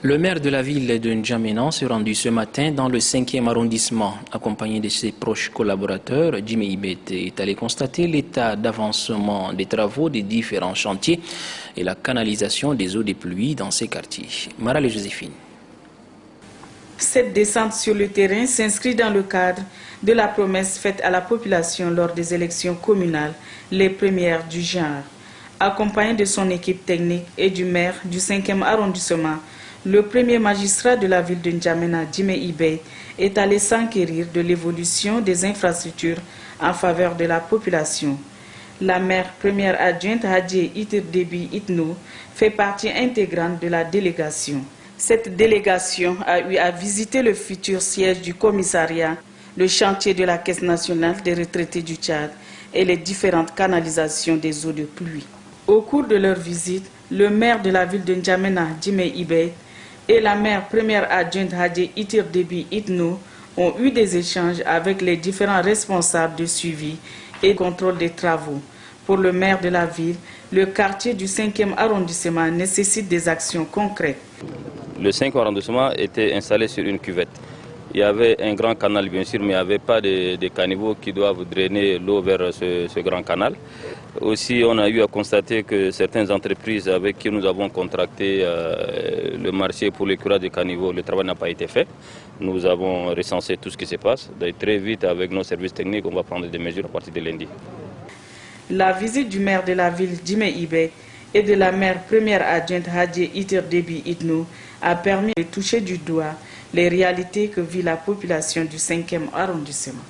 Le maire de la ville de N'Djamena s'est rendu ce matin dans le 5e arrondissement. Accompagné de ses proches collaborateurs, Jimé Ibet est allé constater l'état d'avancement des travaux des différents chantiers et la canalisation des eaux des pluies dans ces quartiers. Marale Joséphine. Cette descente sur le terrain s'inscrit dans le cadre de la promesse faite à la population lors des élections communales, les premières du genre. Accompagné de son équipe technique et du maire du 5e arrondissement, le premier magistrat de la ville de N'Djamena, Jimé Ibet, est allé s'enquérir de l'évolution des infrastructures en faveur de la population. La maire première adjointe Hadji Itir Déby Itno fait partie intégrante de la délégation. Cette délégation a eu à visiter le futur siège du commissariat, le chantier de la Caisse nationale des retraités du Tchad et les différentes canalisations des eaux de pluie. Au cours de leur visite, le maire de la ville de N'Djamena, Jimé Ibet, et la maire première adjointe Hadji Itir Déby Itno ont eu des échanges avec les différents responsables de suivi et contrôle des travaux. Pour le maire de la ville, le quartier du 5e arrondissement nécessite des actions concrètes. Le 5e arrondissement était installé sur une cuvette. Il y avait un grand canal bien sûr, mais il n'y avait pas de caniveaux qui doivent drainer l'eau vers ce grand canal. Aussi, on a eu à constater que certaines entreprises avec qui nous avons contracté le marché pour le curage des caniveaux, le travail n'a pas été fait. Nous avons recensé tout ce qui se passe. Donc, très vite, avec nos services techniques, on va prendre des mesures à partir de lundi. La visite du maire de la ville, Jimé Ibet, et de la maire première adjointe Hadji Itir Déby Itno a permis de toucher du doigt les réalités que vit la population du 5e arrondissement.